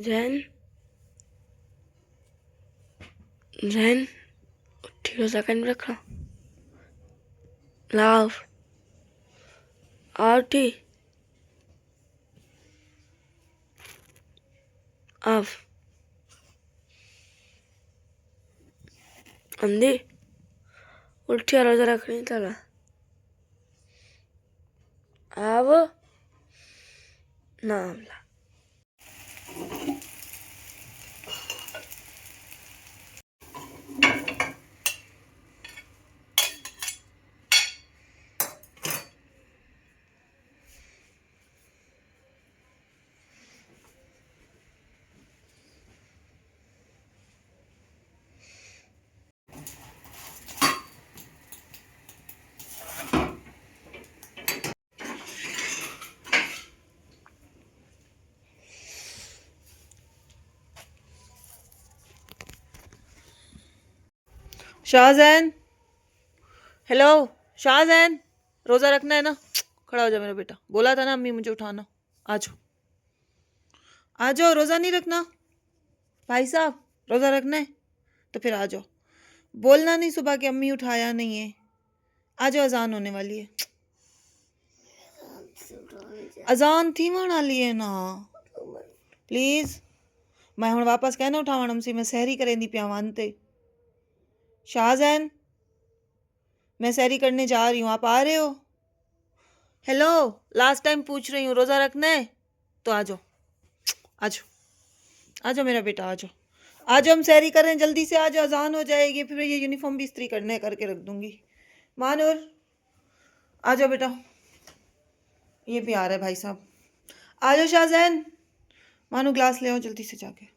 जैन जैन उठी रोजा कान रखा लाव आउटी आव अंधी उठी रोजा रखनी चला आव नाम ला शाहजैन, हेलो शाहजैन, रोजा रखना है ना? खड़ा हो जा मेरा बेटा, बोला था ना अम्मी मुझे उठाना। आ जाओ आ जाओ, रोजा नहीं रखना? भाई साहब रोजा रखना है तो फिर आ जाओ। बोलना नहीं सुबह कि अम्मी उठाया नहीं है। आ जाओ, अजान होने वाली है। अजान थी वहां वाली है ना, प्लीज। मैं हूँ वापस कहना उठावण हमसी मैं सहरी करेंदी पिया वानते। शाहजैन, मैं सहरी करने जा रही हूँ, आप आ रहे हो? हेलो, लास्ट टाइम पूछ रही हूँ, रोजा रखना है तो आ जाओ। आ जाओ आ जाओ मेरा बेटा, आ जाओ आ जाओ, हम सहरी करें, जल्दी से आ जाओ, अजान हो जाएगी, फिर ये यूनिफॉर्म भी इस्त्री करने करके रख दूंगी। मानूर आ जाओ बेटा, ये भी आ रहा है भाई साहब। आ जाओ शाहजैन, मानो ग्लास ले आओ जल्दी से जाके।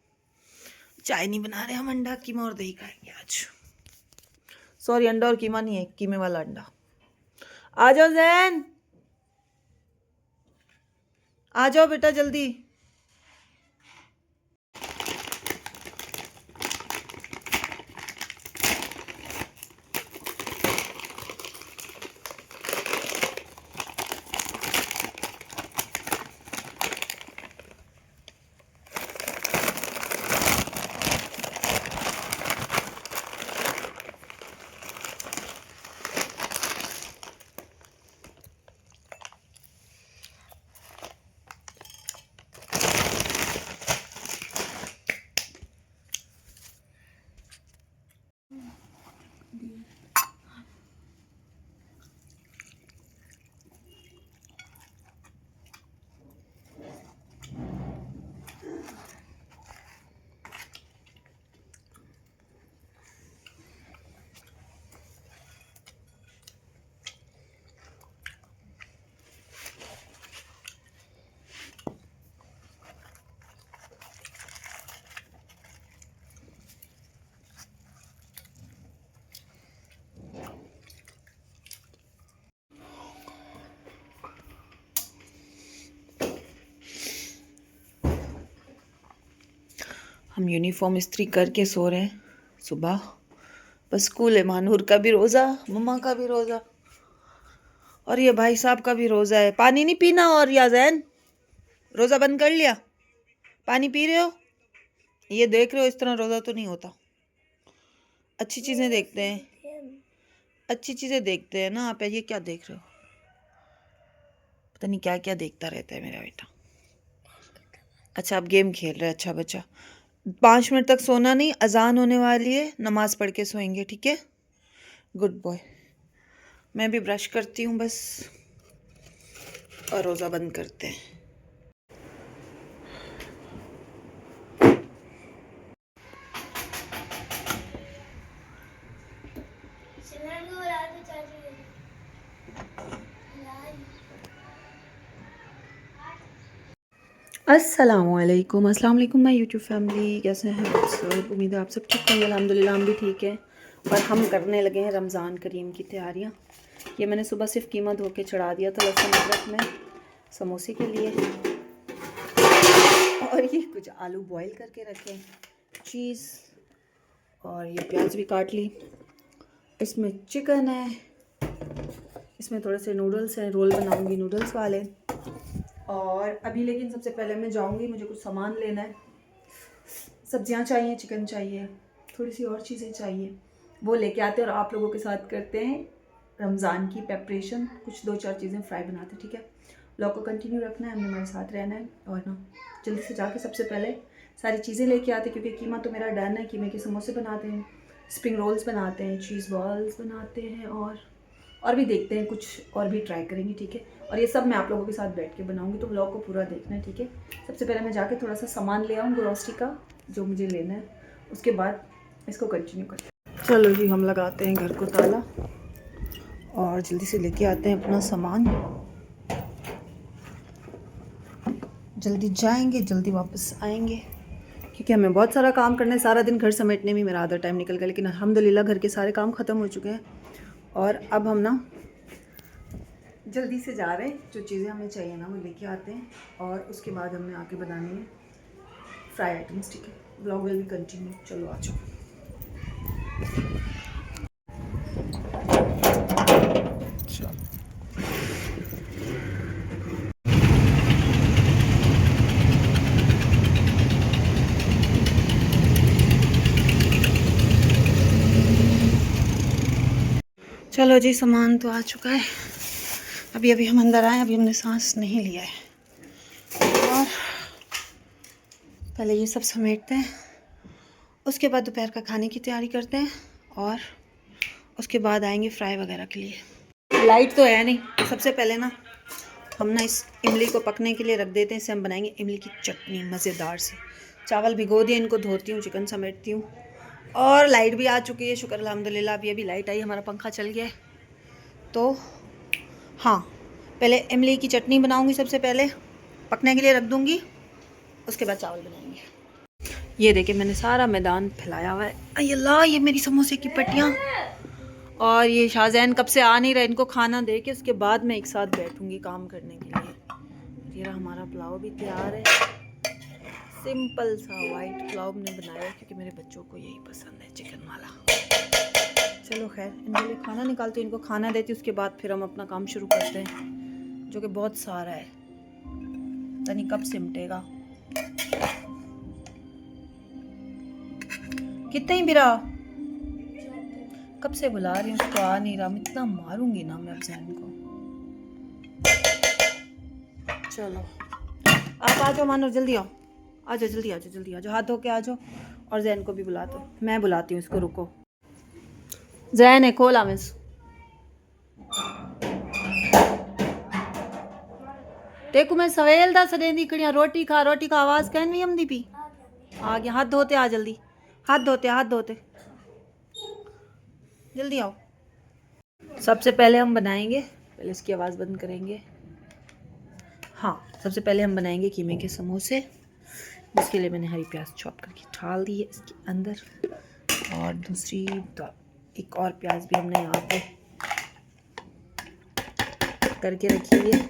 चाय नहीं बना रहे हम, अंडा कीमा और दही खाएंगे आज। सॉरी, अंडा और कीमा नहीं है, कीमे वाला अंडा। आ जाओ जैन, आ जाओ बेटा जल्दी। हम यूनिफॉर्म इस्त्री करके सो रहे हैं सुबह। बस स्कूल है, मानूर का भी रोज़ा, मम्मा का भी रोज़ा, और ये भाई साहब का भी रोज़ा है। पानी नहीं पीना? और या जैन, रोज़ा बंद कर लिया? पानी पी रहे हो? ये देख रहे हो, इस तरह रोज़ा तो नहीं होता। अच्छी चीज़ें देखते हैं, अच्छी चीज़ें देखते हैं ना आप। ये क्या देख रहे हो? पता नहीं क्या क्या देखता रहता है मेरा बेटा। अच्छा, आप गेम खेल रहे हैं, अच्छा बच्चा। 5 मिनट तक सोना नहीं, अजान होने वाली है, नमाज पढ़ के सोएंगे, ठीक है? Good boy. मैं भी ब्रश करती हूँ बस, और रोज़ा बंद करते हैं। अस्सलामुअलैकुम, अस्सलाम वालेकुम माय यूट्यूब फैमिली। कैसे हैं आप सब? उम्मीद है आप सब ठीक होंगे। अल्हम्दुलिल्लाह हम भी ठीक हैं, और हम करने लगे हैं रमज़ान करीम की तैयारियां। ये मैंने सुबह सिर्फ कीमा धो के चढ़ा दिया था लहसुन अदरक में समोसे के लिए, और ये कुछ आलू बॉईल करके रखे, चीज़, और ये प्याज भी काट ली। इसमें चिकन है, इसमें थोड़े से नूडल्स हैं, रोल बनाऊंगी नूडल्स वाले। और अभी लेकिन सबसे पहले मैं जाऊंगी, मुझे कुछ सामान लेना है, सब्जियां चाहिए, चिकन चाहिए, थोड़ी सी और चीज़ें चाहिए, वो लेके आते हैं और आप लोगों के साथ करते हैं रमज़ान की प्रेपरेशन। कुछ 2-4 चीज़ें फ्राई बनाते हैं, ठीक है। ब्लॉग को कंटिन्यू रखना है, हमने हमारे साथ रहना है। और ना जल्दी से जाके सबसे पहले सारी चीज़ें लेके आते हैं, क्योंकि कीमा तो मेरा डन है। कीमे के समोसे बनाते हैं, स्प्रिंग रोल्स बनाते हैं, चीज़ बॉल्स बनाते हैं, और भी देखते हैं, कुछ और भी ट्राई करेंगे, ठीक है। और ये सब मैं आप लोगों के साथ बैठ के बनाऊंगी, तो व्लॉग को पूरा देखना है, ठीक है। सबसे पहले मैं जाके थोड़ा सा सामान ले आऊँ ग्रोसरी का जो मुझे लेना है, उसके बाद इसको कंटिन्यू करते हैं। चलो जी, हम लगाते हैं घर को ताला और जल्दी से लेके आते हैं अपना सामान। जल्दी जाएंगे, जल्दी वापस आएंगे, क्योंकि हमें बहुत सारा काम करना है। सारा दिन घर समेटने में मेरा आधा टाइम निकल गया, लेकिन अल्हम्दुलिल्लाह घर के सारे काम ख़त्म हो चुके हैं। और अब हम ना जल्दी से जा रहे हैं, जो चीज़ें हमें चाहिए ना वो लेके आते हैं, और उसके बाद हमने आके बनानी है फ्राई आइटम्स, ठीक है। Blog will be continue. चलो आ जाओ। चलो जी, सामान तो आ चुका है। अभी अभी हम अंदर आए, अभी हमने सांस नहीं लिया है। और पहले ये सब समेटते हैं, उसके बाद दोपहर का खाने की तैयारी करते हैं, और उसके बाद आएंगे फ्राई वगैरह के लिए। लाइट तो है नहीं। सबसे पहले ना हम ना इस इमली को पकने के लिए रख देते हैं। इससे हम बनाएंगे इमली की चटनी मज़ेदार सी। चावल भिगो दिए, इनको धोती हूँ, चिकन समेटती हूँ, और लाइट भी आ चुकी है, शुक्र अल्हम्दुलिल्लाह। अभी अभी लाइट आई, हमारा पंखा चल गया है। तो हाँ, पहले इमली की चटनी बनाऊंगी, सबसे पहले पकने के लिए रख दूंगी, उसके बाद चावल बनाएंगे। ये देखिए, मैंने सारा मैदान फैलाया हुआ है। अय अल्लाह, ये मेरी समोसे की पट्टियाँ। और ये शाहजैन कब से आ नहीं रहा, इनको खाना दे के उसके बाद मैं एक साथ बैठूंगी काम करने के लिए। ये हमारा पुलाव भी तैयार है। सिंपल सा वाइट पुलाव हमने बनाया है, क्योंकि मेरे बच्चों को यही पसंद है, चिकन वाला। चलो खैर, इनके लिए खाना निकालती हूँ, इनको खाना देती हूँ, उसके बाद फिर हम अपना काम शुरू करते हैं, जो कि बहुत सारा है। पता नहीं कब सिमटेगा। कितने ही बिरा, कब से बुला रही हूँ, उसको आ नहीं रहा। मैं इतना मारूंगी ना मैं अब जैन को। चलो आप आ जाओ मानो, जल्दी आओ, आ जाओ, जल्दी आ जाओ, जल्दी आ जाओ, हाथ धो के आ जाओ। और जैन को भी बुला दो, मैं बुलाती हूँ इसको, रुको। जैन है, खोल आमिस। देखो मैं सवेल दा सदेंदी कड़ियां, रोटी खा आवाज कहन भी हम दी पी। आ गया, हाथ धोते आ, जल्दी हाथ धोते, हाथ धोते, जल्दी आओ। सबसे पहले हम बनाएंगे, पहले इसकी आवाज़ बंद करेंगे। हाँ, सबसे पहले हम बनाएंगे कीमे के समोसे, जिसके लिए मैंने हरी प्याज चॉप करके डाल दी है इसके अंदर, और दूसरी एक और प्याज भी हमने यहाँ पे करके रखी है।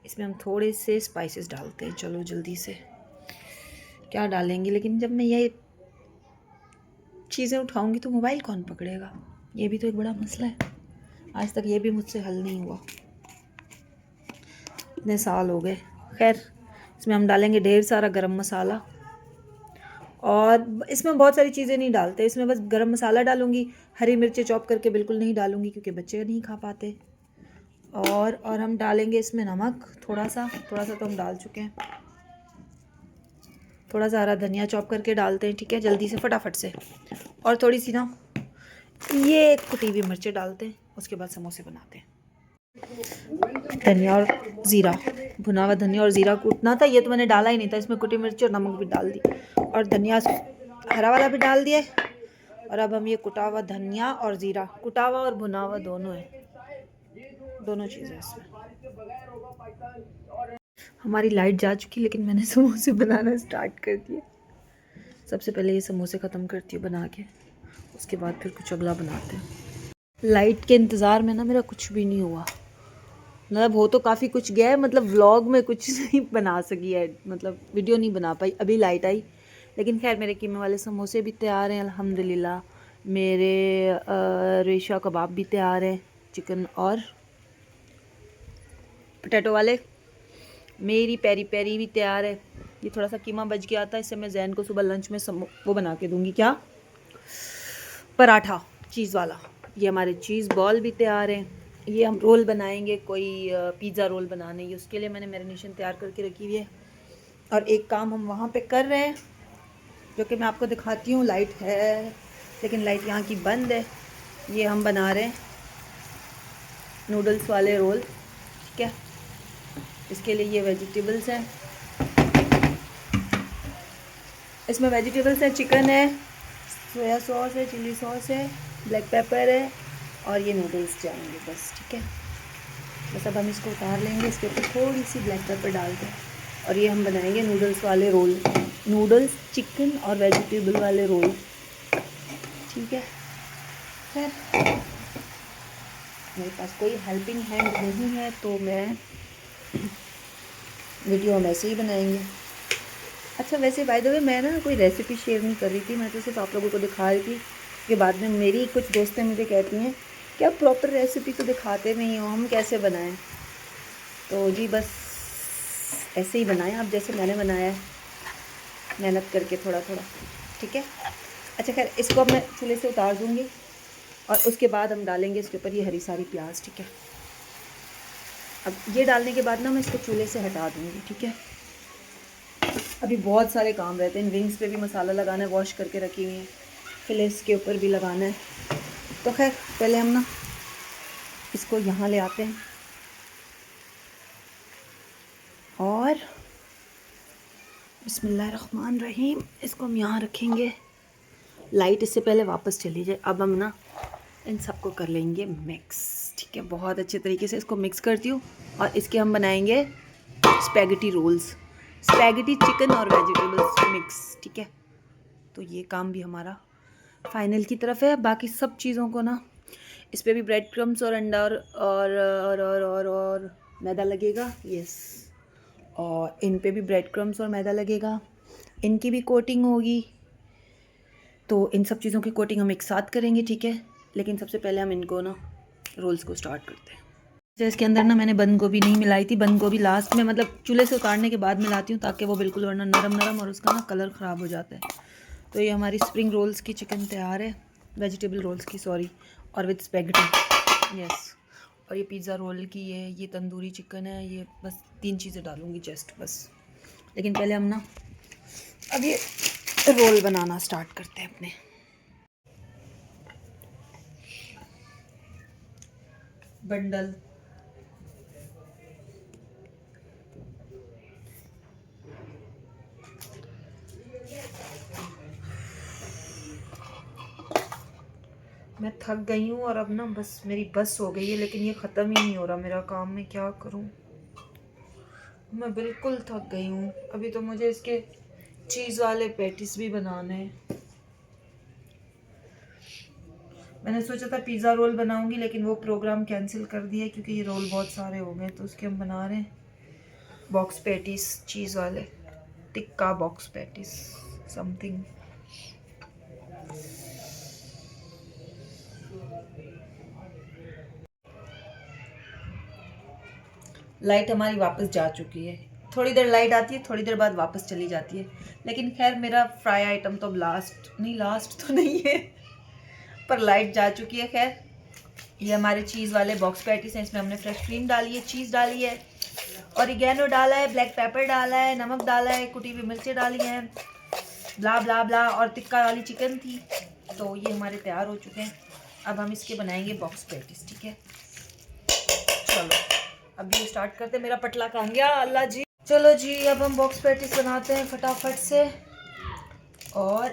इसमें हम थोड़े से स्पाइसेस डालते हैं। चलो जल्दी से, क्या डालेंगे, लेकिन जब मैं ये चीज़ें उठाऊंगी तो मोबाइल कौन पकड़ेगा, ये भी तो एक बड़ा मसला है। आज तक ये भी मुझसे हल नहीं हुआ, इतने साल हो गए। खैर, इसमें हम डालेंगे ढेर सारा गरम मसाला, और इसमें बहुत सारी चीज़ें नहीं डालते, इसमें बस गरम मसाला डालूंगी। हरी मिर्चें चॉप करके बिल्कुल नहीं डालूंगी, क्योंकि बच्चे नहीं खा पाते। और हम डालेंगे इसमें नमक, थोड़ा सा तो हम डाल चुके हैं। थोड़ा सा हरा धनिया चॉप करके डालते हैं, ठीक है, जल्दी से फटाफट से। और थोड़ी सी ना ये कुटी हुई मिर्चें डालते हैं, उसके बाद समोसे बनाते हैं। धनिया और ज़ीरा, भुना हुआ धनिया और ज़ीरा कूटना था, ये तो मैंने डाला ही नहीं था। इसमें कुटी मिर्च और नमक भी डाल दी, और धनिया हरा वाला भी डाल दिया। और अब हम ये कुटा हुआ धनिया और ज़ीरा, कुटा हुआ और भुना हुआ दोनों है, दोनों चीज़ें इसमें। हमारी लाइट जा चुकी, लेकिन मैंने समोसे बनाना स्टार्ट कर दिए। सबसे पहले ये समोसे ख़त्म करती हूँ बना के, उसके बाद फिर कुछ अगला बनाते हैं। लाइट के इंतज़ार में ना मेरा कुछ भी नहीं हुआ, मतलब हो तो काफ़ी कुछ गया है, मतलब व्लॉग में कुछ नहीं बना सकी है, मतलब वीडियो नहीं बना पाई। अभी लाइट आई, लेकिन खैर मेरे कीमे वाले समोसे भी तैयार हैं अल्हम्दुलिल्लाह। मेरे रेशा कबाब भी तैयार हैं, चिकन और पोटैटो वाले। मेरी पेरी पेरी भी तैयार है, ये थोड़ा सा कीमा बच गया था, इससे मैं जैन को सुबह लंच में वो बना के दूंगी, क्या, पराठा चीज़ वाला। ये हमारे चीज़ बॉल भी तैयार हैं। ये हम रोल बनाएंगे, कोई पिज़्ज़ा रोल बनाने, ये उसके लिए मैंने मैरिनेशन तैयार करके रखी हुई है। और एक काम हम वहाँ पे कर रहे हैं जो कि मैं आपको दिखाती हूँ। लाइट है लेकिन लाइट यहाँ की बंद है। ये हम बना रहे हैं नूडल्स वाले रोल, ठीक है। इसके लिए ये वेजिटेबल्स हैं, इसमें वेजिटेबल्स है, चिकन है, सोया सॉस है, चिली सॉस है, ब्लैक पेपर है और ये नूडल्स जाएंगे बस, ठीक है। बस अब हम इसको उतार लेंगे, इसके ऊपर थोड़ी सी ब्लैक पेपर डाल दें और ये हम बनाएंगे नूडल्स वाले रोल, नूडल्स चिकन और वेजिटेबल वाले रोल, ठीक है। खैर मेरे पास कोई हेल्पिंग हैंड नहीं है तो मैं वीडियो हम ऐसे ही बनाएंगे। अच्छा वैसे बाय द वे मैं ना कोई रेसिपी शेयर नहीं कर रही थी, मैं तो सिर्फ आप लोगों को दिखा रही थी कि बाद में मेरी कुछ दोस्तें मुझे कहती हैं कि आप प्रॉपर रेसिपी तो दिखाते नहीं हो, हम कैसे बनाएं। तो जी बस ऐसे ही बनाएं आप जैसे मैंने बनाया है, मेहनत करके थोड़ा थोड़ा, ठीक है। अच्छा खैर इसको अब मैं चूल्हे से उतार दूँगी और उसके बाद हम डालेंगे इसके ऊपर ये हरी सारी प्याज, ठीक है। अब ये डालने के बाद ना मैं इसको चूल्हे से हटा दूँगी, ठीक है। अभी बहुत सारे काम रहते हैं, विंग्स पे भी मसाला लगाना है, वॉश करके रखी हुई है, फिलेट्स के ऊपर भी लगाना है। तो खैर पहले हम ना इसको यहाँ ले आते हैं और बिस्मिल्लाहिर्रहमानिर्रहीम इसको हम यहाँ रखेंगे। लाइट इससे पहले वापस चली जाए। अब हम ना इन सबको कर लेंगे मिक्स, ठीक है। बहुत अच्छे तरीके से इसको मिक्स करती हूँ और इसके हम बनाएंगे स्पैगेटी रोल्स, स्पैगेटी चिकन और वेजिटेबल्स मिक्स, ठीक है। तो ये काम भी हमारा फाइनल की तरफ है। बाकी सब चीज़ों को ना इस पर भी ब्रेड क्रम्स और अंडा और मैदा लगेगा, यस। और इन पे भी ब्रेड क्रम्स और मैदा लगेगा, इनकी भी कोटिंग होगी। तो इन सब चीज़ों की कोटिंग हम एक साथ करेंगे, ठीक है। लेकिन सबसे पहले हम इनको ना रोल्स को स्टार्ट करते हैं। जैसे इसके अंदर ना मैंने बंद गोभी नहीं मिलाई थी, बंद गोभी लास्ट में मतलब चूल्हे से उतारने के बाद मिलाती हूँ ताकि वो बिल्कुल वरना नरम नरम और उसका ना कलर ख़राब हो जाता है। तो ये हमारी स्प्रिंग रोल्स की चिकन तैयार है, वेजिटेबल रोल्स की सॉरी, और विद स्पैगेटी, यस। और ये पिज़्ज़ा रोल की ये तंदूरी चिकन है। ये बस 3 चीज़ें डालूँगी जस्ट बस। लेकिन पहले हम ना अब ये रोल बनाना स्टार्ट करते हैं अपने। बंडल मैं थक गई हूँ और अब ना बस मेरी बस हो गई है, लेकिन ये ख़त्म ही नहीं हो रहा मेरा काम, मैं क्या करूँ। मैं बिल्कुल थक गई हूँ। अभी तो मुझे इसके चीज़ वाले पैटीज भी बनाने हैं। मैंने सोचा था पिज़्ज़ा रोल बनाऊंगी लेकिन वो प्रोग्राम कैंसिल कर दिया क्योंकि ये रोल बहुत सारे हो गए। तो उसके हम बना रहे हैं बॉक्स पैटीज, चीज़ वाले tikka box patties something. Light हमारी वापस जा चुकी है। थोड़ी देर लाइट आती है, थोड़ी देर बाद वापस चली जाती है। लेकिन खैर मेरा फ्राई आइटम तो लास्ट तो नहीं है, पर लाइट जा चुकी है। खैर ये हमारे चीज़ वाले बॉक्स पैटीज हैं। इसमें हमने फ्रेश क्रीम डाली है, चीज़ डाली है, ऑरिगेनो डाला है, ब्लैक पेपर डाला है, नमक डाला है, कुटी हुई मिर्चें डाली हैं, ब्ला ब्ला ब्ला, और टिक्का वाली चिकन थी। तो ये हमारे तैयार हो चुके हैं। अब हम इसके बनाएंगे बॉक्स पैटीज, ठीक है। चलो अब ये स्टार्ट करते हैं। मेरा पटला कहाँ गया अल्लाह जी। चलो जी अब हम बॉक्स पैटीज बनाते हैं फटाफट से और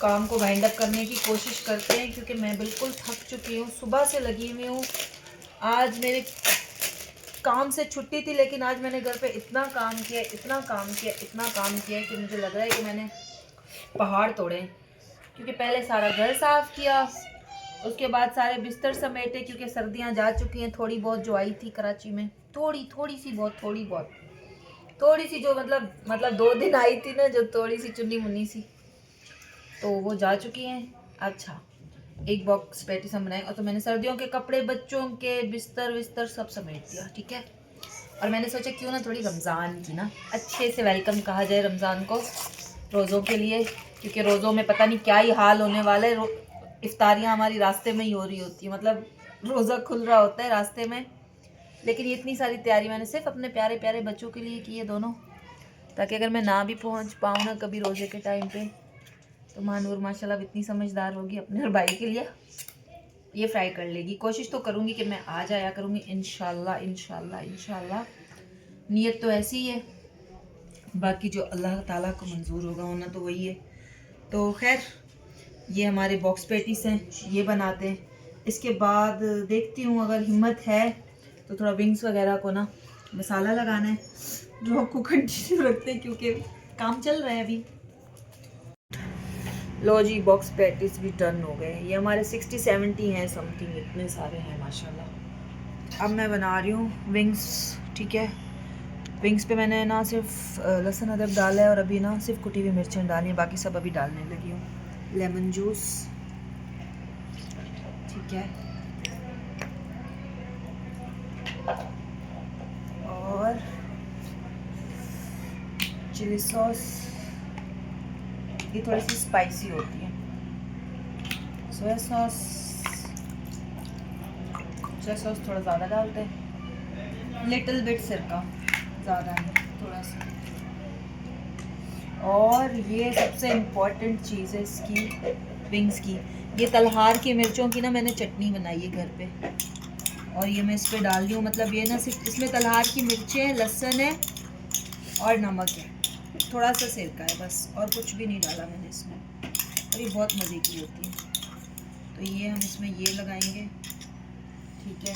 काम को वाइंड अप करने की कोशिश करते हैं क्योंकि मैं बिल्कुल थक चुकी हूँ, सुबह से लगी हुई हूँ। आज मेरे काम से छुट्टी थी लेकिन आज मैंने घर पे इतना काम किया कि मुझे लग रहा है कि मैंने पहाड़ तोड़े। क्योंकि पहले सारा घर साफ़ किया, उसके बाद सारे बिस्तर समेटे क्योंकि सर्दियाँ जा चुकी हैं। थोड़ी बहुत जो आई थी कराची में, थोड़ी सी जो मतलब 2 दिन आई थी ना, जो थोड़ी सी चुन्नी मुन्नी सी, तो वो जा चुकी हैं। अच्छा एक बॉक्स पैटीज हम बनाए और तो मैंने सर्दियों के कपड़े, बच्चों के बिस्तर विस्तर सब समेट दिया, ठीक है। और मैंने सोचा क्यों ना थोड़ी रमज़ान की ना अच्छे से वेलकम कहा जाए रमज़ान को, रोज़ों के लिए, क्योंकि रोज़ों में पता नहीं क्या ही हाल होने वाला है। इफ्तारियाँ हमारी रास्ते में ही हो रही होती है, मतलब रोज़ा खुल रहा होता है रास्ते में। लेकिन ये इतनी सारी तैयारी मैंने सिर्फ अपने प्यारे प्यारे बच्चों के लिए की है दोनों, ताकि अगर मैं ना भी पहुंच पाऊँ ना कभी रोज़े के टाइम पे, तो महानूर माशाल्लाह इतनी समझदार होगी, अपने और भाई के लिए ये फ्राई कर लेगी। कोशिश तो करूँगी कि मैं आ जाया करूँगी इंशाल्लाह इंशाल्लाह इंशाल्लाह। नीयत तो ऐसी ही है, बाकी जो अल्लाह ताला को मंजूर होगा होना तो वही है। तो खैर ये हमारे बॉक्स पैटीज हैं, ये बनाते हैं। इसके बाद देखती हूँ अगर हिम्मत है तो थोड़ा विंग्स वगैरह को ना मसाला लगाना है, जो को कंटिन्यू रखते हैं क्योंकि काम चल रहा है अभी। लो जी, बॉक्स पैटीज भी टर्न हो गए। ये हमारे 60-70 हैं समथिंग, इतने सारे हैं माशाल्लाह। अब मैं बना रही हूँ विंग्स, ठीक है। विंग्स पे मैंने ना सिर्फ लहसुन अदरक डाला है और अभी ना सिर्फ कुटी हुई मिर्चें डाली हैं, बाकी सब अभी डालने लगी हूँ। लेमन जूस, ठीक है, और चिली सॉस, ये थोड़ी सी स्पाइसी होती है। सोया सॉस थोड़ा ज़्यादा डालते हैं, लिटिल बिट सिरका, ज़्यादा नहीं, थोड़ा सा। और ये सबसे इम्पॉर्टेंट चीज़ है इसकी, विंग्स की, ये तलहार की मिर्चों की ना मैंने चटनी बनाई है घर पे, और ये मैं इस पर डाल रही हूँ। मतलब ये ना सिर्फ इसमें तलहार की मिर्चें, लहसुन है और नमक है, थोड़ा सा सिरका है बस, और कुछ भी नहीं डाला मैंने इसमें, और ये बहुत मज़े की होती है। तो ये हम इसमें ये लगाएंगे, ठीक है।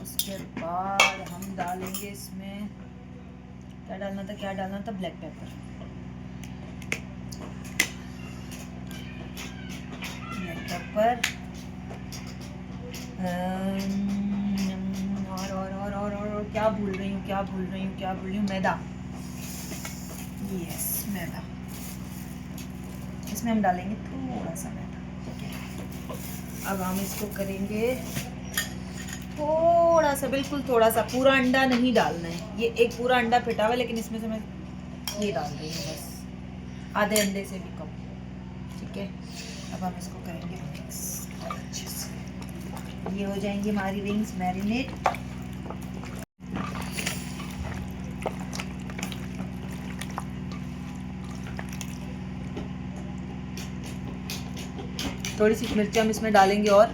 उसके बाद हम डालेंगे इसमें, क्या डालना था, ब्लैक पेपर, और क्या भूल रही हूँ, मैदा, यस मैदा, इसमें हम डालेंगे थोड़ा सा मैदा, ठीक है। अब हम इसको करेंगे थोड़ा सा, बिल्कुल थोड़ा सा, पूरा अंडा नहीं डालना है। ये एक पूरा अंडा फिटा हुआ है, लेकिन इसमें से मैं ये डाल रही हूँ बस, आधे अंडे से भी कम, ठीक है। अब हम इसको करेंगे मिक्स अच्छे से, ये हो जाएंगी हमारी विंग्स मैरिनेट। थोड़ी सी मिर्ची हम इसमें डालेंगे, और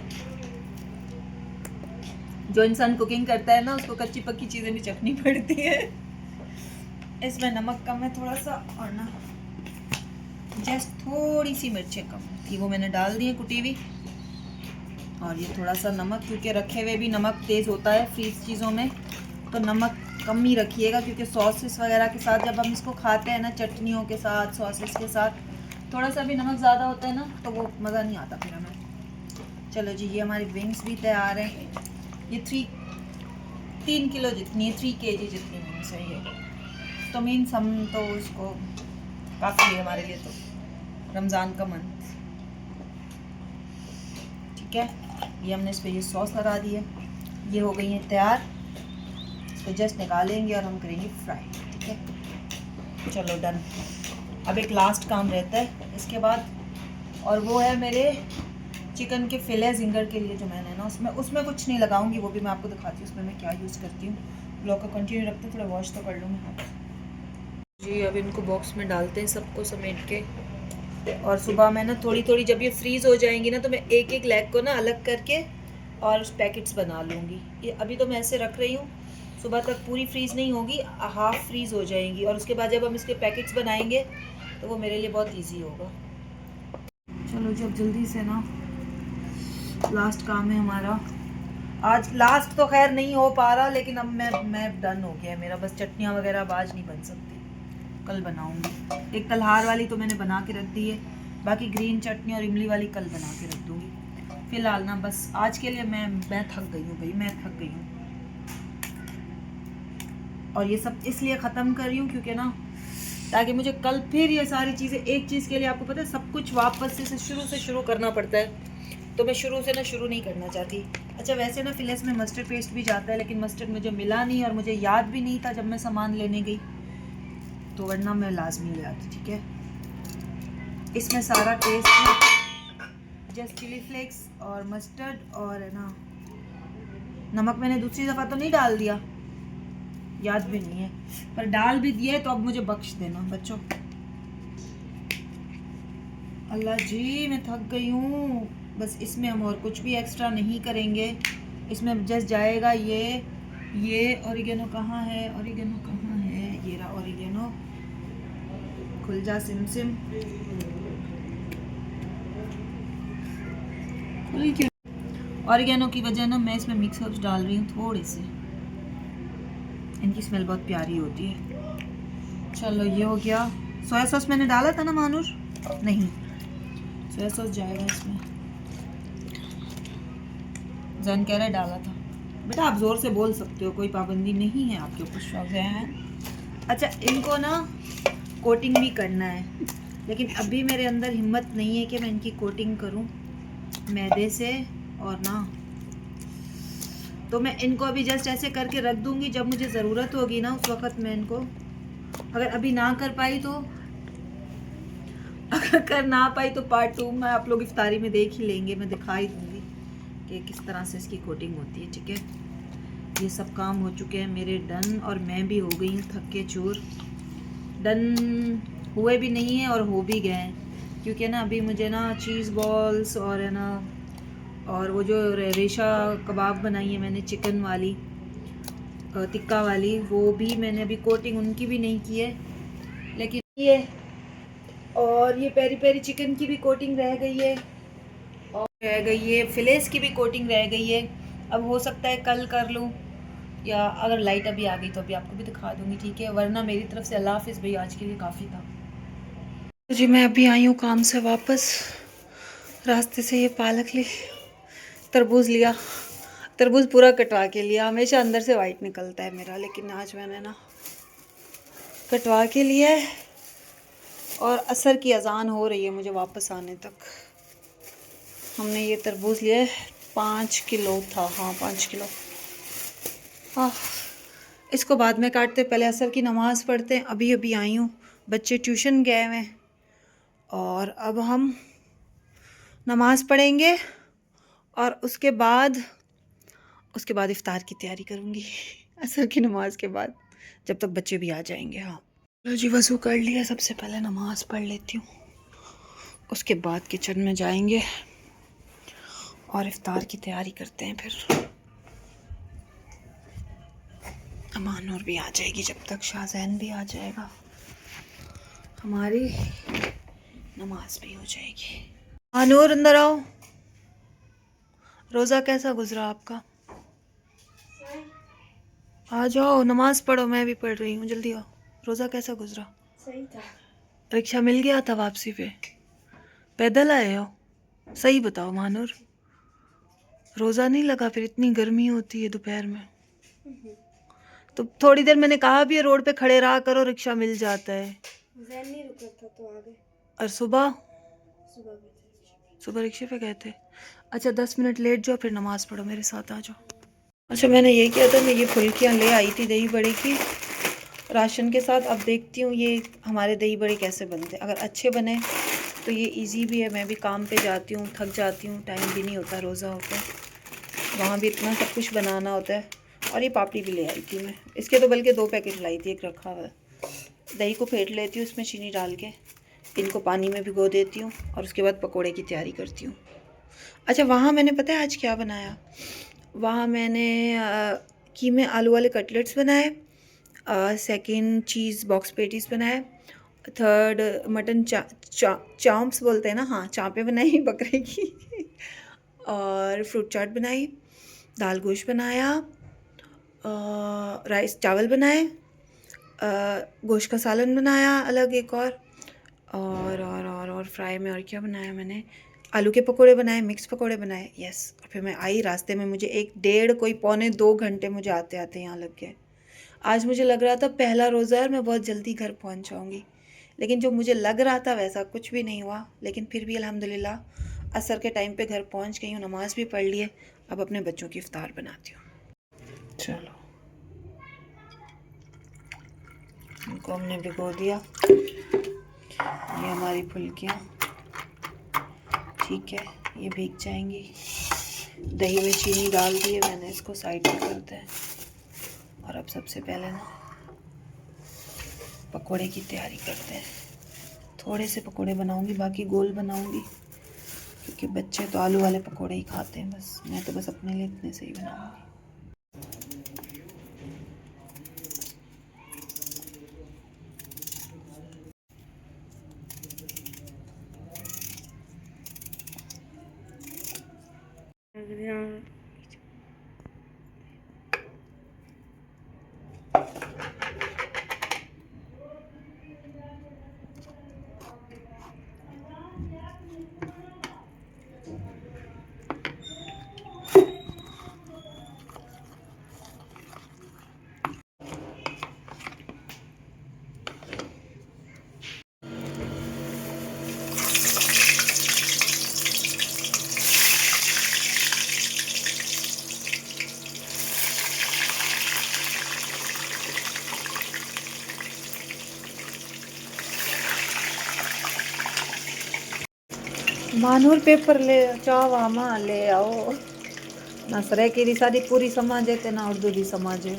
जो इंसान कुकिंग करता है ना उसको कच्ची पक्की चीज़ें भी चखनी पड़ती है। इसमें नमक कम है थोड़ा सा, और ना जस्ट थोड़ी सी मिर्चें कम थी, वो मैंने डाल दी है कुटी हुई। और ये थोड़ा सा नमक, क्योंकि रखे हुए भी नमक तेज़ होता है फ्रीज चीज़ों में, तो नमक कम ही रखिएगा, क्योंकि सॉसेस वगैरह के साथ जब हम इसको खाते हैं ना, चटनियों के साथ, सॉसेस के साथ, थोड़ा सा भी नमक ज़्यादा होता है ना तो वो मज़ा नहीं आता फिर हमें। चलो जी, ये हमारी विंग्स भी तैयार हैं। ये 3 किलो जितनी है, 3 kg जितनी विंग्स है ये, तो मीन्स हम तो उसको काफ़ी है हमारे लिए, तो रमज़ान का मंथ, ठीक है। ये हमने इस पर ये सॉस लगा दी है, ये हो गई है तैयार। इसको जस्ट निकालेंगे और हम करेंगे फ्राई, ठीक है। चलो डन। अब एक लास्ट काम रहता है इसके बाद, और वो है मेरे चिकन के फिले जिंगर के लिए, जो मैंने ना उसमें कुछ नहीं लगाऊंगी, वो भी मैं आपको दिखाती हूँ उसमें मैं क्या यूज़ करती हूँ। ब्लॉग को कंटिन्यू रखते हैं, थोड़ा वॉश तो कर लूँ मैं जी। अब इनको बॉक्स में डालते हैं सबको समेट के, और सुबह मैं ना थोड़ी थोड़ी, जब ये फ्रीज़ हो जाएंगी ना, तो मैं एक एक लेग को ना अलग करके और पैकेट्स बना लूँगी। ये अभी तो मैं ऐसे रख रही हूँ, सुबह तक पूरी फ्रीज़ नहीं होगी, हाफ़ फ्रीज़ हो जाएंगी, और उसके बाद जब हम इसके पैकेट्स बनाएंगे तो वो मेरे लिए बहुत ईजी होगा। चलो जी, अब जल्दी से ना लास्ट काम है हमारा। आज लास्ट तो खैर नहीं हो पा रहा, लेकिन अब मैं डन हो गया मेरा, बस चटनियाँ वगैरह अब आज नहीं बन सकती, कल बनाऊंगी। एक तलहार वाली तो मैंने बना के रख दी है, बाकी ग्रीन चटनी और इमली वाली कल बना के रख दूँगी। फ़िलहाल ना बस आज के लिए मैं थक गई हूँ भाई, मैं थक गई हूँ। और ये सब इसलिए ख़त्म कर रही हूँ क्योंकि ना, ताकि मुझे कल फिर ये सारी चीज़ें, एक चीज़ के लिए आपको पता है सब कुछ वापस से शुरू करना पड़ता है, तो मैं शुरू से ना शुरू नहीं करना चाहती। अच्छा वैसे ना फिलेस में मस्टर्ड पेस्ट भी जाता है, लेकिन मस्टर्ड मुझे मिला नहीं और मुझे याद भी नहीं था जब मैं सामान लेने गई, तो वरना मैं लाजमी ले आती। ठीक है, इसमें सारा टेस्ट है, जस्ट चिली फ्लेक्स और मस्टर्ड और है ना नमक मैंने दूसरी दफ़ा तो नहीं डाल दिया, याद भी नहीं है, पर डाल भी दिए तो अब मुझे बख्श देना बच्चों। अल्लाह जी मैं थक गई हूँ। बस इसमें हम और कुछ भी एक्स्ट्रा नहीं करेंगे, इसमें जस्ट जाएगा ये ऑरिगेनो कहाँ है, ऑरिगेनो कहाँ है, ये रहा ऑरिगेनो, खुल जा सिम सिम, खुल क्यों। ऑरिगेनो की वजह ना मैं इसमें मिक्स हर्ब्स डाल रही हूँ थोड़े से, इनकी स्मेल बहुत प्यारी होती है। चलो ये हो गया। सोया सॉस मैंने डाला था ना मानूर, नहीं सोया सॉस जाएगा इसमें, जैन कह रहा है डाला था। बेटा आप ज़ोर से बोल सकते हो, कोई पाबंदी नहीं है आपके ऊपर जैन। अच्छा इनको ना कोटिंग भी करना है, लेकिन अभी मेरे अंदर हिम्मत नहीं है कि मैं इनकी कोटिंग करूं मैदे से, और ना तो मैं इनको अभी जस्ट ऐसे करके रख दूंगी, जब मुझे ज़रूरत होगी ना उस वक़्त मैं इनको, अगर अभी ना कर पाई तो, अगर कर ना पाई तो पार्ट 2 में आप लोग इफ्तारी में देख ही लेंगे, मैं दिखा ही दूंगी कि किस तरह से इसकी कोटिंग होती है। ठीक है, ये सब काम हो चुके हैं मेरे डन, और मैं भी हो गई हूँ थक के चूर। डन हुए भी नहीं है और हो भी गए हैं, क्योंकि ना अभी मुझे ना चीज़ बॉल्स और है ना, और वो जो रेशा कबाब बनाई है मैंने चिकन वाली टिक्का वाली, वो भी मैंने अभी कोटिंग उनकी भी नहीं की है, लेकिन ये और ये पेरी पेरी चिकन की भी कोटिंग रह गई है, और रह गई है फिलेस की भी कोटिंग रह गई है। अब हो सकता है कल कर लूँ, या अगर लाइट अभी आ गई तो अभी आपको भी दिखा दूँगी। ठीक है, वरना मेरी तरफ से अल्लाह हाफिज़ भाई, आज के लिए काफ़ी था। तो जी मैं अभी आई हूँ काम से वापस, रास्ते से ये पालक ली, तरबूज लिया, तरबूज पूरा कटवा के लिया, हमेशा अंदर से वाइट निकलता है मेरा, लेकिन आज मैंने ना कटवा के लिया है, और असर की अजान हो रही है मुझे वापस आने तक। हमने ये तरबूज लिया है, 5 किलो था, हाँ 5 किलो। हाँ इसको बाद में काटते, पहले असर की नमाज़ पढ़ते हैं। अभी अभी आई हूँ, बच्चे ट्यूशन गए हुए हैं, और अब हम नमाज़ पढ़ेंगे, और उसके बाद इफ़्तार की तैयारी करूँगी असर की नमाज़ के बाद, जब तक बच्चे भी आ जाएंगे। हाँ चलो जी वज़ू कर लिया, सबसे पहले नमाज़ पढ़ लेती हूँ, उसके बाद किचन में जाएंगे और इफ़्तार की तैयारी करते हैं। फिर अमानूर भी आ जाएगी, जब तक शाहजैन भी आ जाएगा, हमारी नमाज भी हो जाएगी। अमानूर अंदर आओ, रोज़ा कैसा गुजरा आपका? आ जाओ नमाज पढ़ो, मैं भी पढ़ रही हूँ, जल्दी आओ। रोज़ा कैसा गुजरा? सही था। रिक्शा मिल गया था वापसी पे? पैदल आए हो? सही बताओ मानूर, रोज़ा नहीं लगा? फिर इतनी गर्मी होती है दोपहर में, तो थोड़ी देर मैंने कहा भी है रोड पे खड़े रहा करो, रिक्शा मिल जाता है। जैन नहीं रुका था तो आ गए। और सुबह सुबह रिक्शे पे गए थे। अच्छा 10 मिनट लेट जाओ, फिर नमाज़ पढ़ो, मेरे साथ आ जाओ। अच्छा मैंने ये किया था, मैं ये फुल्कियाँ ले आई थी दही बड़े की राशन के साथ। अब देखती हूँ ये हमारे दही बड़े कैसे बनते हैं, अगर अच्छे बने तो ये इजी भी है। मैं भी काम पे जाती हूँ, थक जाती हूँ, टाइम भी नहीं होता, रोज़ा होता है, वहाँ भी इतना सब कुछ बनाना होता है। और ये पापड़ी भी ले आई थी मैं, इसके तो बल्कि 2 पैकेट लाई थी, एक रखा हुआ है। दही को फेंट लेती हूँ उसमें चीनी डाल के, इनको पानी में भिगो देती हूँ, और उसके बाद पकोड़े की तैयारी करती हूँ। अच्छा वहाँ मैंने पता है आज क्या बनाया, वहाँ मैंने कीमे आलू वाले कटलेट्स बनाए, सेकंड चीज़ बॉक्स पेटीज़ बनाए, थर्ड मटन चाम्प्स बोलते हैं ना, हाँ चाँपे बनाई बकरे की और फ्रूट चाट बनाई, दाल गोश्त बनाया, राइस चावल बनाए, गोश्त का सालन बनाया अलग एक, और फ्राई में और क्या बनाया मैंने, आलू के पकोड़े बनाए, मिक्स पकोड़े बनाए। यस, फिर मैं आई, रास्ते में मुझे 1 डेढ़ 2 घंटे मुझे आते आते यहाँ लग गए। आज मुझे लग रहा था पहला रोज़ा है और मैं बहुत जल्दी घर पहुँच जाऊँगी, लेकिन जो मुझे लग रहा था वैसा कुछ भी नहीं हुआ। लेकिन फिर भी अल्हम्दुलिल्लाह असर के टाइम पे घर पहुँच गई हूँ, नमाज़ भी पढ़ ली है। अब अपने बच्चों की इफ्तार बनाती हूँ। चलो, इनको हमने भिगो दिया। ये हमारी फुल्कियाँ, ठीक है, ये भीग जाएंगी। दही में चीनी डाल दी है मैंने, इसको साइड में करते हैं। और अब सबसे पहले ना पकोड़े की तैयारी करते हैं। थोड़े से पकोड़े बनाऊंगी, बाकी गोल बनाऊंगी, क्योंकि बच्चे तो आलू वाले पकोड़े ही खाते हैं बस। मैं तो बस अपने लिए इतने से ही बनाऊंगी। मानूर पेपर ले चावा मां ले आओ ना सरे की सारी पूरी समाजे ते ना उर्दू दी समाजे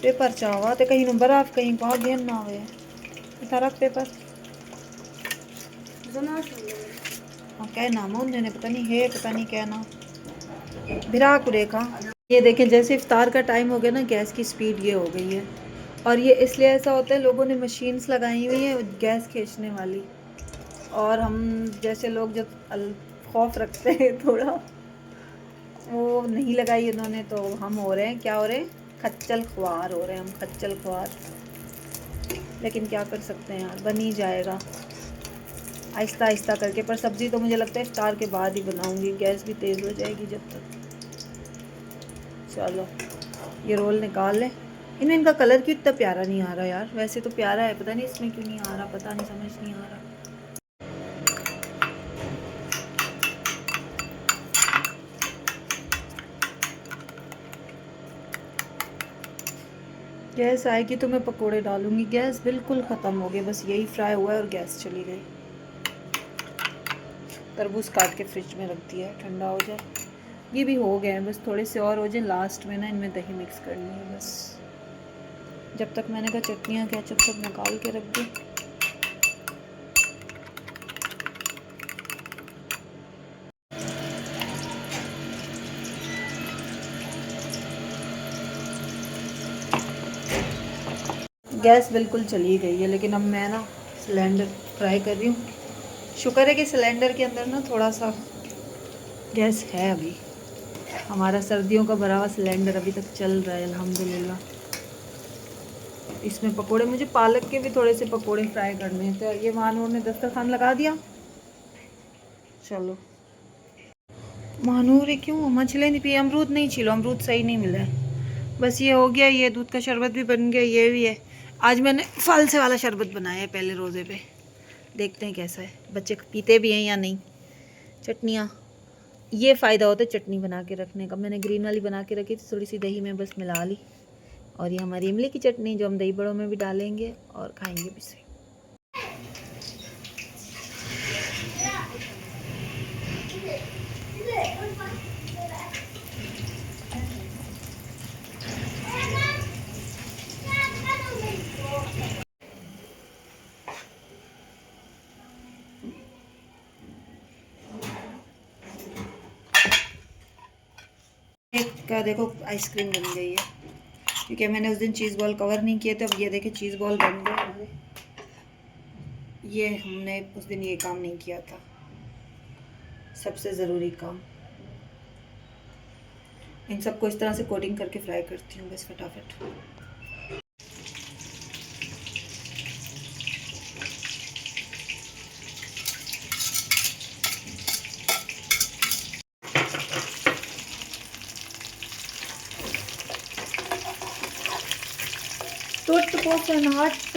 पेपर चावा ते कहीं बराफ कहीं को आगे ना आवे इतना रख पेपर हाँ कहना मुझे ने पता नहीं है, पता नहीं कहना बिरा को रेखा। ये देखें, जैसे इफ्तार का टाइम हो गया ना, गैस की स्पीड ये हो गई है। और ये इसलिए ऐसा होता है, लोगों ने मशीन्स लगाई हुई है गैस खींचने वाली। और हम जैसे लोग जब खौफ रखते हैं थोड़ा, वो नहीं लगाई उन्होंने, तो हम हो रहे हैं, क्या हो रहे हैं, खच्चल ख्वार हो रहे हैं हम, खच्चल ख्वार। लेकिन क्या कर सकते हैं यार, बन ही जाएगा आहिस्ता आहिस्ता करके। पर सब्ज़ी तो मुझे लगता है इफ्तार के बाद ही बनाऊंगी, गैस भी तेज़ हो जाएगी जब तक। चलो ये रोल निकाल लें। इनमें इनका कलर क्यों इतना प्यारा नहीं आ रहा यार, वैसे तो प्यारा है, पता नहीं इसमें क्यों नहीं आ रहा, पता नहीं, समझ नहीं आ रहा। गैस आएगी तो मैं पकोड़े डालूंगी। गैस बिल्कुल ख़त्म हो गई, बस यही फ्राई हुआ है और गैस चली गई। तरबूज काट के फ्रिज में रख दिया है, ठंडा हो जाए। ये भी हो गए हैं, बस थोड़े से और हो जाए। लास्ट में ना इनमें दही मिक्स करनी है बस। जब तक मैंने कहा चटनियाँ केचप सब निकाल के रख दी। गैस बिल्कुल चली गई है, लेकिन अब मैं ना सिलेंडर फ्राई कर रही हूँ। शुक्र है कि सिलेंडर के अंदर ना थोड़ा सा गैस है अभी। हमारा सर्दियों का भरा हुआ सिलेंडर अभी तक चल रहा है अल्हम्दुलिल्लाह। इसमें पकोड़े, मुझे पालक के भी थोड़े से पकोड़े फ्राई करने हैं। तो ये महानूर ने दस्तरखान लगा दिया। चलो महानूर क्यों मछली नहीं पी, अमरूद नहीं छीलो, अमरूद सही नहीं मिला है। बस ये हो गया, ये दूध का शरबत भी बन गया, ये भी है। आज मैंने फल से वाला शरबत बनाया है पहले रोज़े पे, देखते हैं कैसा है, बच्चे पीते भी हैं या नहीं। चटनियाँ, ये फ़ायदा होता है चटनी बना के रखने का। मैंने ग्रीन वाली बना के रखी थी, थोड़ी सी दही में बस मिला ली। और ये हमारी इमली की चटनी, जो हम दही बड़ों में भी डालेंगे और खाएंगे भी सही। का देखो आइसक्रीम बन गई है, क्योंकि मैंने उस दिन चीज़ बॉल कवर नहीं किए थे। अब ये देखे चीज़ बॉल बन गए। ये हमने उस दिन ये काम नहीं किया था, सबसे ज़रूरी काम। इन सबको इस तरह से कोटिंग करके फ्राई करती हूँ बस फटाफट। टुट पोसन हट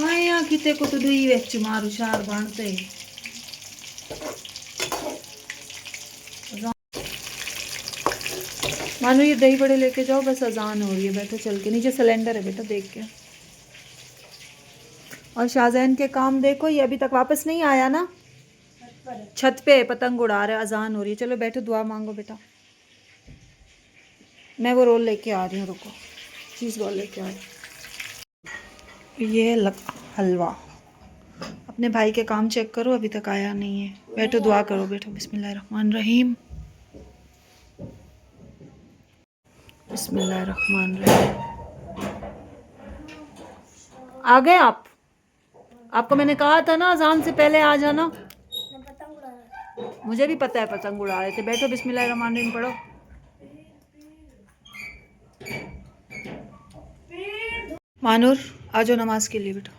हाँ किते को तो दुई विच मारू शार बनते मानो ये दही बड़े लेके जाओ, बस अजान हो रही है, बैठो चल के, नीचे सिलेंडर है बेटा देख के। और शाहजैन के काम देखो, ये अभी तक वापस नहीं आया ना, छत पे पतंग उड़ा रहा है, अजान हो रही है। चलो बैठो दुआ मांगो बेटा। मैं वो रोल लेके आ रही हूँ, रुको, चीज़ बॉल लेके आ रही हूँ। ये हलवा, अपने भाई के काम चेक करो, अभी तक आया नहीं है। बैठो दुआ करो, बैठो। बिस्मिल्लाहिर्रहमानिर्रहीम, बिस्मिल्लाहिर्रहमानिर्रहीम। आ गए आप? आपको मैंने कहा था ना अजान से पहले आ जाना। मुझे भी पता है पतंग उड़ा रहे थे। बैठो, बिस्मिल्लाहिर्रहमानिर्रहीम पढ़ो। मानूर आ जाओ नमाज के लिए बेटा।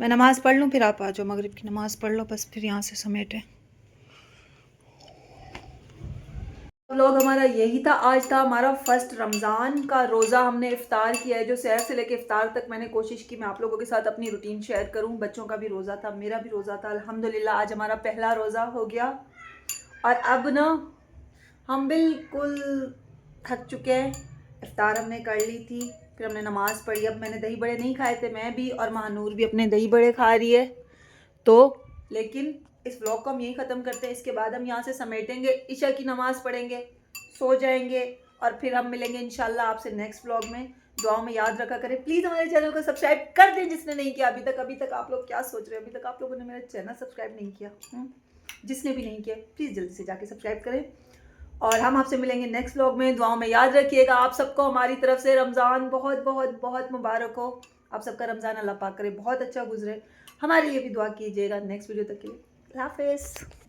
मैं नमाज़ पढ़ लूँ फिर आप आ जाओ, मगरिब की नमाज़ पढ़ लो बस, फिर यहाँ से समेटे। व्लॉग हमारा यही था, आज था हमारा फर्स्ट रमज़ान का रोज़ा। हमने इफ्तार किया है, जो सहर से लेके इफ्तार तक मैंने कोशिश की मैं आप लोगों के साथ अपनी रूटीन शेयर करूं। बच्चों का भी रोज़ा था, मेरा भी रोज़ा था। अल्हम्दुलिल्लाह आज हमारा पहला रोज़ा हो गया। और अब ना हम बिल्कुल थक चुके हैं। इफ्तार हमने कर ली थी, फिर हमने नमाज़ पढ़ी। अब मैंने दही बड़े नहीं खाए थे, मैं भी और महानूर भी अपने दही बड़े खा रही है। तो लेकिन इस व्लॉग को हम यहीं ख़त्म करते हैं। इसके बाद हम यहाँ से समेटेंगे, इशा की नमाज़ पढ़ेंगे, सो जाएंगे और फिर हम मिलेंगे इंशाल्लाह आपसे नेक्स्ट व्लॉग में। दुआओं में याद रखा करें। प्लीज़ हमारे चैनल को सब्सक्राइब कर दें जिसने नहीं किया अभी तक। अभी तक आप लोग क्या सोच रहे हो, अभी तक आप लोगों ने मेरा चैनल सब्सक्राइब नहीं किया। जिसने भी नहीं किया प्लीज़ जल्दी से जाके सब्सक्राइब करें। और हम आपसे मिलेंगे नेक्स्ट व्लॉग में। दुआओं में याद रखिएगा। आप सबको हमारी तरफ से रमज़ान बहुत बहुत बहुत मुबारक हो। आप सबका रमज़ान अल्लाह पाक करे बहुत अच्छा गुजरे। हमारे लिए भी दुआ कीजिएगा। नेक्स्ट वीडियो तक के लिए अल्लाह हाफ़िज़।